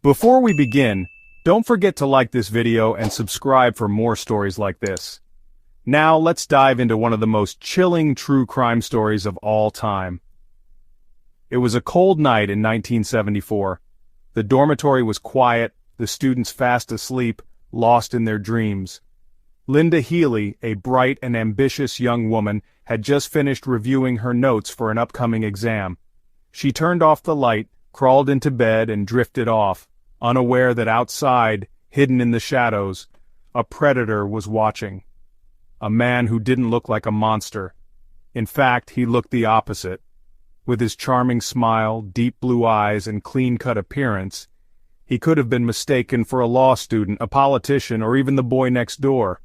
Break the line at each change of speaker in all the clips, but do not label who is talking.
Before we begin, don't forget to like this video and subscribe for more stories like this. Now let's dive into one of the most chilling true crime stories of all time. It was a cold night in 1974. The dormitory was quiet, the students fast asleep, lost in their dreams. Linda Healy, a bright and ambitious young woman, had just finished reviewing her notes for an upcoming exam. She turned off the light, crawled into bed and drifted off, unaware that outside, hidden in the shadows, a predator was watching. A man who didn't look like a monster. In fact, he looked the opposite. With his charming smile, deep blue eyes, and clean-cut appearance, he could have been mistaken for a law student, a politician, or even the boy next door.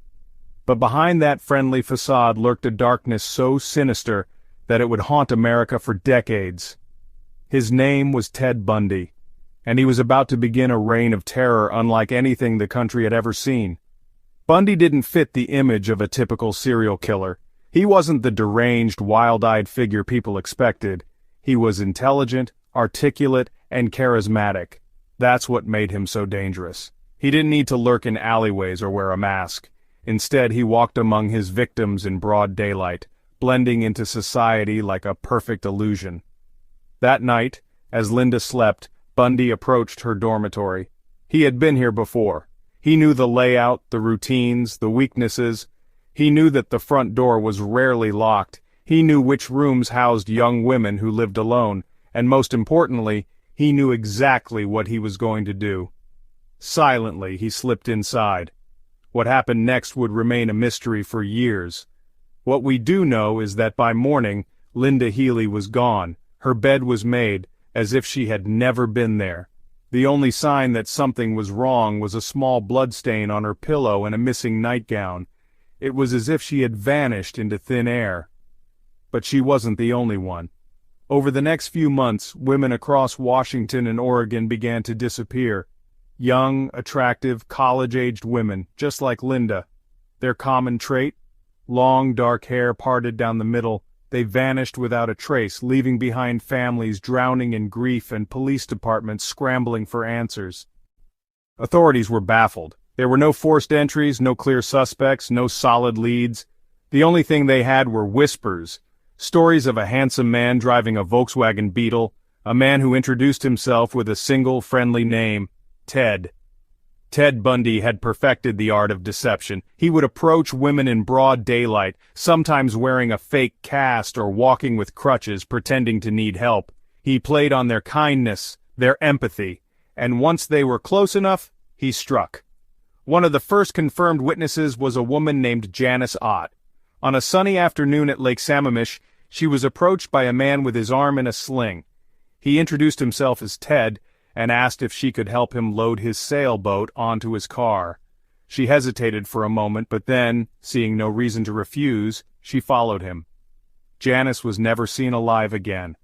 But behind that friendly facade lurked a darkness so sinister that it would haunt America for decades. His name was Ted Bundy, and he was about to begin a reign of terror unlike anything the country had ever seen. Bundy didn't fit the image of a typical serial killer. He wasn't the deranged, wild-eyed figure people expected. He was intelligent, articulate, and charismatic. That's what made him so dangerous. He didn't need to lurk in alleyways or wear a mask. Instead, he walked among his victims in broad daylight, blending into society like a perfect illusion. That night, as Linda slept, Bundy approached her dormitory. He had been here before. He knew the layout, the routines, the weaknesses. He knew that the front door was rarely locked. He knew which rooms housed young women who lived alone, and most importantly, he knew exactly what he was going to do. Silently, he slipped inside. What happened next would remain a mystery for years. What we do know is that by morning, Linda Healy was gone. Her bed was made, as if she had never been there. The only sign that something was wrong was a small bloodstain on her pillow and a missing nightgown. It was as if she had vanished into thin air. But she wasn't the only one. Over the next few months, women across Washington and Oregon began to disappear. Young, attractive, college-aged women, just like Linda. Their common trait? Long, dark hair parted down the middle. They vanished without a trace, leaving behind families drowning in grief and police departments scrambling for answers. Authorities were baffled. There were no forced entries, no clear suspects, no solid leads. The only thing they had were whispers. Stories of a handsome man driving a Volkswagen Beetle, a man who introduced himself with a single friendly name, Ted. Ted Bundy had perfected the art of deception. He would approach women in broad daylight, sometimes wearing a fake cast or walking with crutches, pretending to need help. He played on their kindness, their empathy, and once they were close enough, he struck. One of the first confirmed witnesses was a woman named Janice Ott. On a sunny afternoon at Lake Sammamish, she was approached by a man with his arm in a sling. He introduced himself as Ted, and asked if she could help him load his sailboat onto his car. She hesitated for a moment, but then, seeing no reason to refuse, she followed him. Janice was never seen alive again.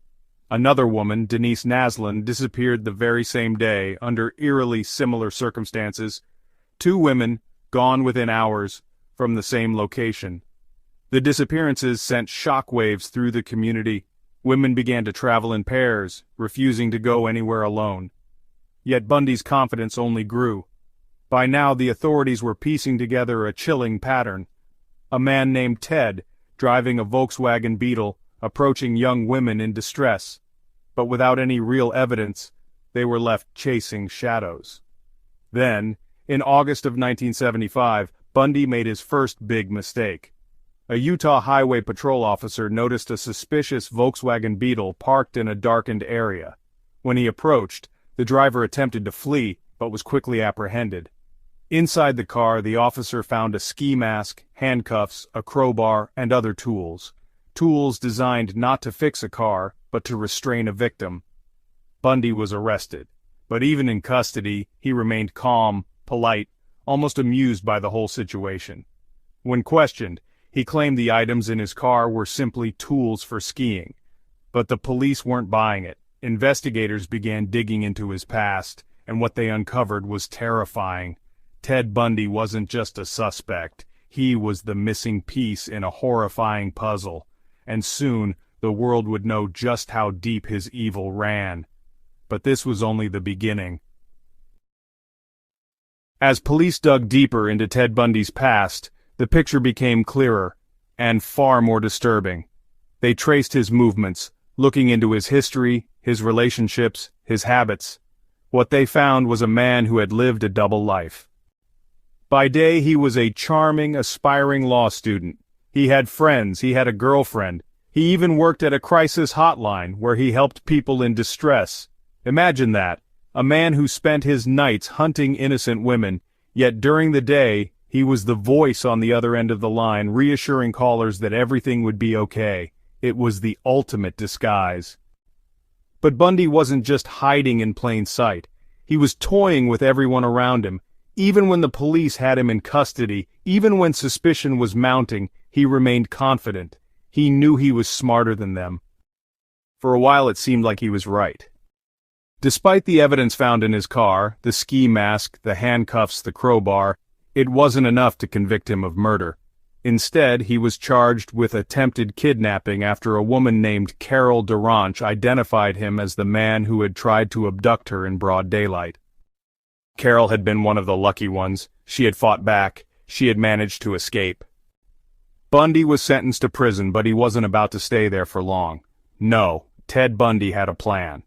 Another woman, Denise Naslin, disappeared the very same day, under eerily similar circumstances. Two women, gone within hours, from the same location. The disappearances sent shockwaves through the community. Women began to travel in pairs, refusing to go anywhere alone. Yet Bundy's confidence only grew. By now the authorities were piecing together a chilling pattern. A man named Ted, driving a Volkswagen Beetle, approaching young women in distress. But without any real evidence, they were left chasing shadows. Then, in August of 1975, Bundy made his first big mistake. A Utah Highway Patrol officer noticed a suspicious Volkswagen Beetle parked in a darkened area. When he approached, the driver attempted to flee, but was quickly apprehended. Inside the car, the officer found a ski mask, handcuffs, a crowbar, and other tools. Tools designed not to fix a car, but to restrain a victim. Bundy was arrested, but even in custody, he remained calm, polite, almost amused by the whole situation. When questioned, he claimed the items in his car were simply tools for skiing. But the police weren't buying it. Investigators began digging into his past, and what they uncovered was terrifying. Ted Bundy wasn't just a suspect. He was the missing piece in a horrifying puzzle. And soon, the world would know just how deep his evil ran. But this was only the beginning. As police dug deeper into Ted Bundy's past, the picture became clearer, and far more disturbing. They traced his movements, looking into his history, his relationships, his habits. What they found was a man who had lived a double life. By day he was a charming, aspiring law student. He had friends, he had a girlfriend. He even worked at a crisis hotline where he helped people in distress. Imagine that, a man who spent his nights hunting innocent women, yet during the day, he was the voice on the other end of the line, reassuring callers that everything would be okay. It was the ultimate disguise. But Bundy wasn't just hiding in plain sight. He was toying with everyone around him. Even when the police had him in custody, even when suspicion was mounting, he remained confident. He knew he was smarter than them. For a while it seemed like he was right. Despite the evidence found in his car, the ski mask, the handcuffs, the crowbar, it wasn't enough to convict him of murder. Instead, he was charged with attempted kidnapping after a woman named Carol Durant identified him as the man who had tried to abduct her in broad daylight. Carol had been one of the lucky ones. She had fought back. She had managed to escape. Bundy was sentenced to prison, but he wasn't about to stay there for long. No, Ted Bundy had a plan.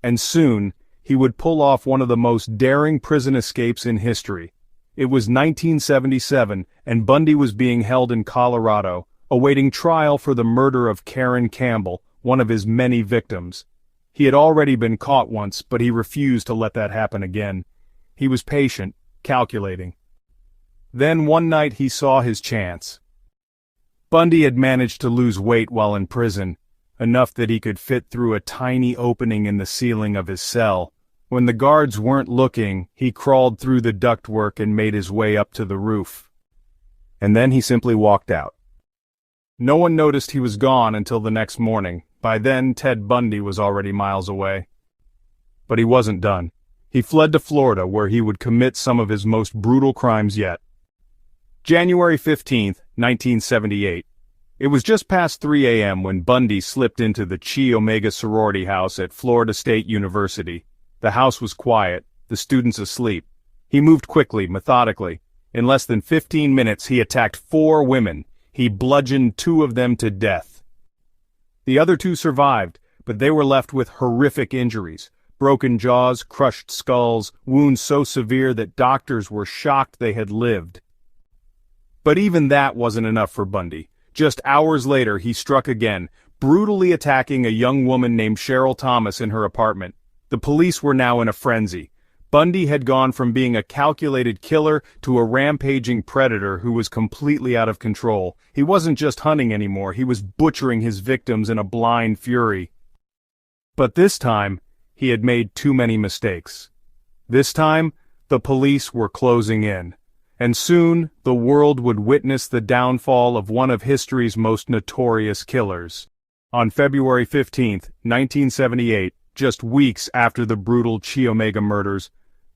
And soon, he would pull off one of the most daring prison escapes in history. It was 1977, and Bundy was being held in Colorado, awaiting trial for the murder of Karen Campbell, one of his many victims. He had already been caught once, but he refused to let that happen again. He was patient, calculating. Then one night he saw his chance. Bundy had managed to lose weight while in prison, enough that he could fit through a tiny opening in the ceiling of his cell. When the guards weren't looking, he crawled through the ductwork and made his way up to the roof. And then he simply walked out. No one noticed he was gone until the next morning. By then, Ted Bundy was already miles away. But he wasn't done. He fled to Florida, where he would commit some of his most brutal crimes yet. January 15th, 1978. It was just past 3 a.m. when Bundy slipped into the Chi Omega sorority house at Florida State University. The house was quiet, the students asleep. He moved quickly, methodically. In less than 15 minutes, he attacked 4 women. He bludgeoned 2 of them to death. The other 2 survived, but they were left with horrific injuries. Broken jaws, crushed skulls, wounds so severe that doctors were shocked they had lived. But even that wasn't enough for Bundy. Just hours later, he struck again, brutally attacking a young woman named Cheryl Thomas in her apartment. The police were now in a frenzy. Bundy had gone from being a calculated killer to a rampaging predator who was completely out of control. He wasn't just hunting anymore, he was butchering his victims in a blind fury. But this time, he had made too many mistakes. This time, the police were closing in. And soon, the world would witness the downfall of one of history's most notorious killers. On February 15, 1978, just weeks after the brutal Chi Omega murders,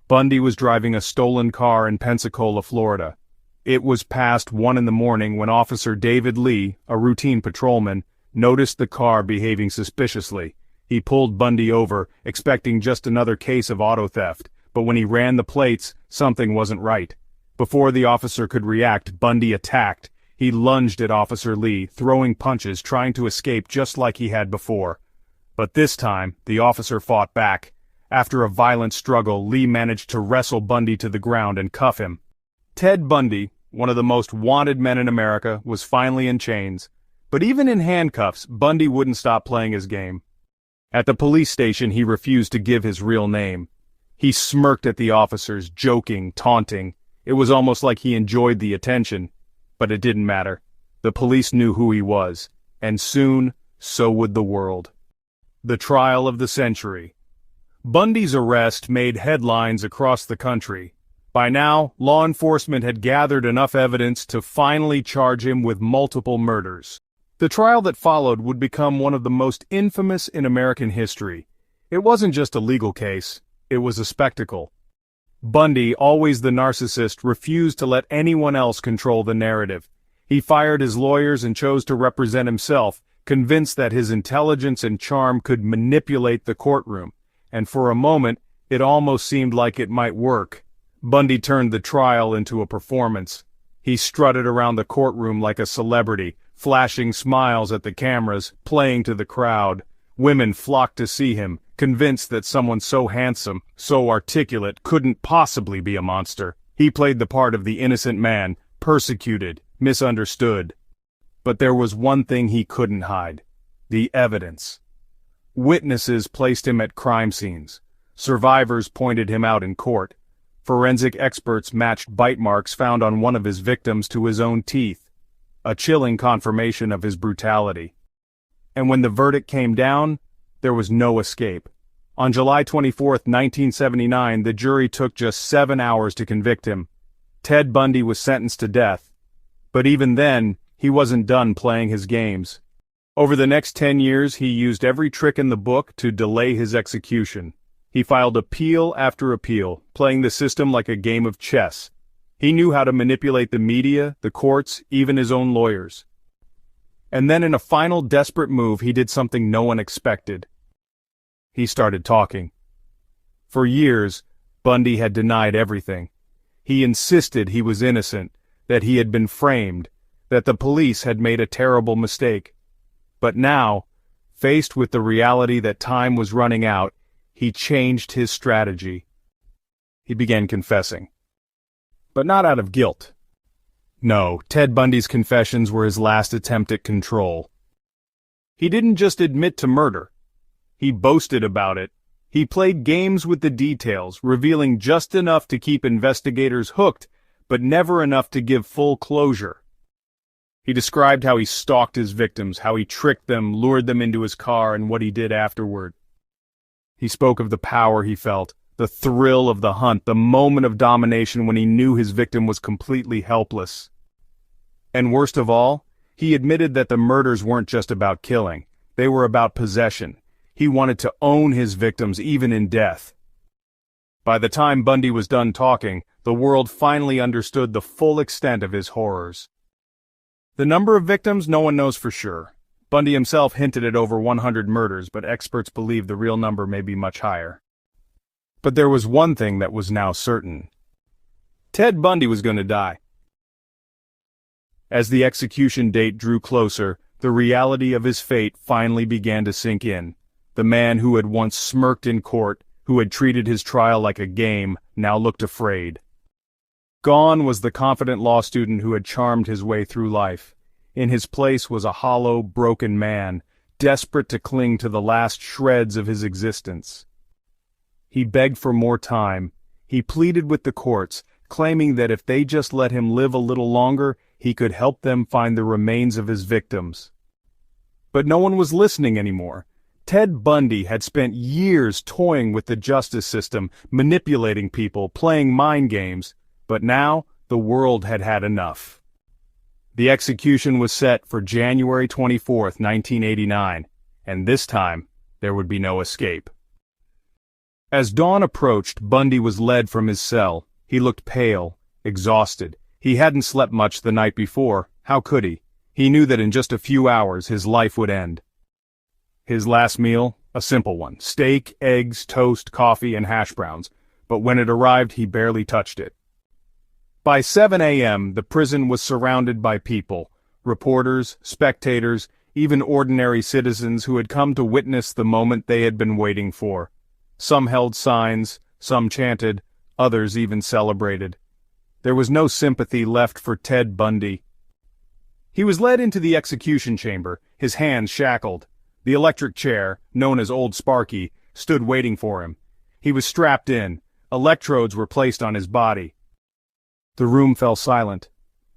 Bundy was driving a stolen car in Pensacola, Florida. It was past 1 a.m. when Officer David Lee, a routine patrolman, noticed the car behaving suspiciously. He pulled Bundy over, expecting just another case of auto theft, but when he ran the plates, something wasn't right. Before the officer could react, Bundy attacked. He lunged at Officer Lee, throwing punches, trying to escape just like he had before. But this time, the officer fought back. After a violent struggle, Lee managed to wrestle Bundy to the ground and cuff him. Ted Bundy, one of the most wanted men in America, was finally in chains. But even in handcuffs, Bundy wouldn't stop playing his game. At the police station, he refused to give his real name. He smirked at the officers, joking, taunting. It was almost like he enjoyed the attention. But it didn't matter. The police knew who he was. And soon, so would the world. The trial of the century. Bundy's arrest made headlines across the country. By now, law enforcement had gathered enough evidence to finally charge him with multiple murders. The trial that followed would become one of the most infamous in American history. It wasn't just a legal case, it was a spectacle. Bundy, always the narcissist, refused to let anyone else control the narrative. He fired his lawyers and chose to represent himself, convinced that his intelligence and charm could manipulate the courtroom. And for a moment, it almost seemed like it might work. Bundy turned the trial into a performance. He strutted around the courtroom like a celebrity, flashing smiles at the cameras, playing to the crowd. Women flocked to see him, convinced that someone so handsome, so articulate, couldn't possibly be a monster. He played the part of the innocent man, persecuted, misunderstood. But there was one thing he couldn't hide: the evidence. Witnesses placed him at crime scenes. Survivors pointed him out in court. Forensic experts matched bite marks found on one of his victims to his own teeth, a chilling confirmation of his brutality. And when the verdict came down, there was no escape. On July 24, 1979, the jury took just 7 hours to convict him. Ted Bundy was sentenced to death. But even then, he wasn't done playing his games. Over the next 10 years, he used every trick in the book to delay his execution. He filed appeal after appeal, playing the system like a game of chess. He knew how to manipulate the media, the courts, even his own lawyers. And then in a final desperate move, he did something no one expected. He started talking. For years, Bundy had denied everything. He insisted he was innocent, that he had been framed, that the police had made a terrible mistake. But now, faced with the reality that time was running out, he changed his strategy. He began confessing. But not out of guilt. No, Ted Bundy's confessions were his last attempt at control. He didn't just admit to murder. He boasted about it. He played games with the details, revealing just enough to keep investigators hooked, but never enough to give full closure. He described how he stalked his victims, how he tricked them, lured them into his car, and what he did afterward. He spoke of the power he felt, the thrill of the hunt, the moment of domination when he knew his victim was completely helpless. And worst of all, he admitted that the murders weren't just about killing. They were about possession. He wanted to own his victims even in death. By the time Bundy was done talking, the world finally understood the full extent of his horrors. The number of victims, no one knows for sure. Bundy himself hinted at over 100 murders, but experts believe the real number may be much higher. But there was one thing that was now certain. Ted Bundy was going to die. As the execution date drew closer, the reality of his fate finally began to sink in. The man who had once smirked in court, who had treated his trial like a game, now looked afraid. Gone was the confident law student who had charmed his way through life. In his place was a hollow, broken man, desperate to cling to the last shreds of his existence. He begged for more time. He pleaded with the courts, claiming that if they just let him live a little longer, he could help them find the remains of his victims. But no one was listening anymore. Ted Bundy had spent years toying with the justice system, manipulating people, playing mind games, but now the world had had enough. The execution was set for January 24, 1989, and this time there would be no escape. As dawn approached, Bundy was led from his cell. He looked pale, exhausted. He hadn't slept much the night before. How could he? He knew that in just a few hours his life would end. His last meal, a simple one: steak, eggs, toast, coffee, and hash browns. But when it arrived, he barely touched it. By 7 a.m., the prison was surrounded by people, reporters, spectators, even ordinary citizens who had come to witness the moment they had been waiting for. Some held signs, some chanted, others even celebrated. There was no sympathy left for Ted Bundy. He was led into the execution chamber, his hands shackled. The electric chair, known as Old Sparky, stood waiting for him. He was strapped in. Electrodes were placed on his body. The room fell silent.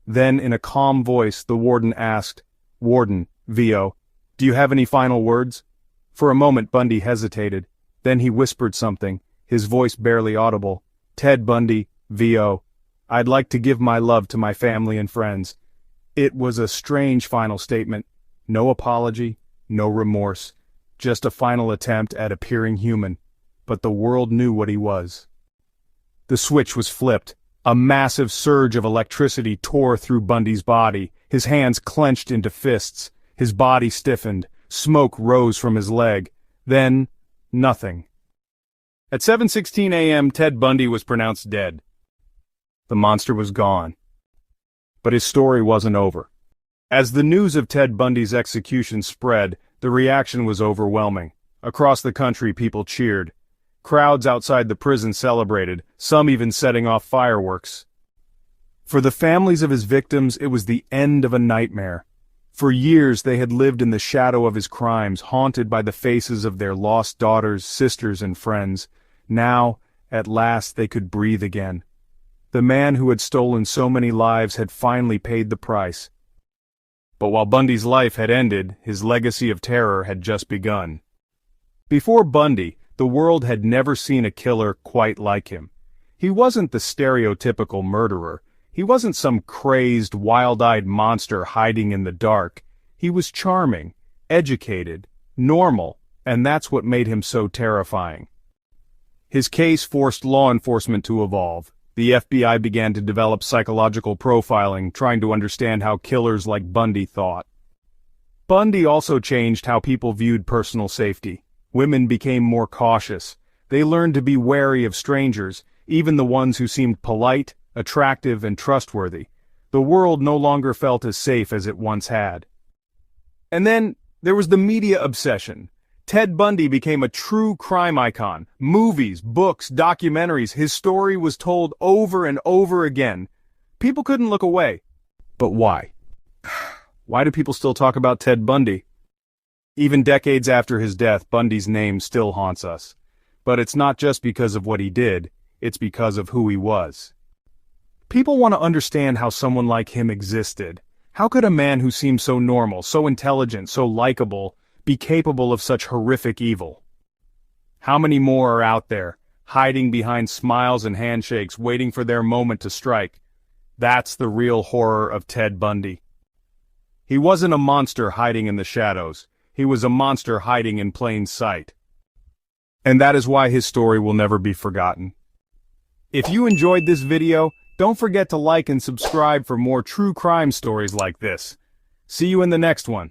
Then, in a calm voice, the warden asked, "Warden, VO, do you have any final words?" For a moment Bundy hesitated. Then he whispered something, his voice barely audible. "Ted Bundy, VO, I'd like to give my love to my family and friends." It was a strange final statement. No apology, no remorse, just a final attempt at appearing human. But the world knew what he was. The switch was flipped. A massive surge of electricity tore through Bundy's body. His hands clenched into fists. His body stiffened. Smoke rose from his leg. Then, nothing. At 7:16 a.m., Ted Bundy was pronounced dead. The monster was gone. But his story wasn't over. As the news of Ted Bundy's execution spread, the reaction was overwhelming. Across the country, people cheered. Crowds outside the prison celebrated, some even setting off fireworks. For the families of his victims, it was the end of a nightmare. For years they had lived in the shadow of his crimes, haunted by the faces of their lost daughters, sisters, and friends. Now, at last, they could breathe again. The man who had stolen so many lives had finally paid the price. But while Bundy's life had ended, his legacy of terror had just begun. Before Bundy, the world had never seen a killer quite like him. He wasn't the stereotypical murderer. He wasn't some crazed, wild-eyed monster hiding in the dark. He was charming, educated, normal, and that's what made him so terrifying. His case forced law enforcement to evolve. The FBI began to develop psychological profiling, trying to understand how killers like Bundy thought. Bundy also changed how people viewed personal safety. Women became more cautious. They learned to be wary of strangers, even the ones who seemed polite, attractive, and trustworthy. The world no longer felt as safe as it once had. And then, there was the media obsession. Ted Bundy became a true crime icon. Movies, books, documentaries, his story was told over and over again. People couldn't look away. But why? Why do people still talk about Ted Bundy? Even decades after his death, Bundy's name still haunts us. But it's not just because of what he did, it's because of who he was. People want to understand how someone like him existed. How could a man who seemed so normal, so intelligent, so likable, be capable of such horrific evil? How many more are out there, hiding behind smiles and handshakes, waiting for their moment to strike? That's the real horror of Ted Bundy. He wasn't a monster hiding in the shadows. He was a monster hiding in plain sight. And that is why his story will never be forgotten. If you enjoyed this video, don't forget to like and subscribe for more true crime stories like this. See you in the next one.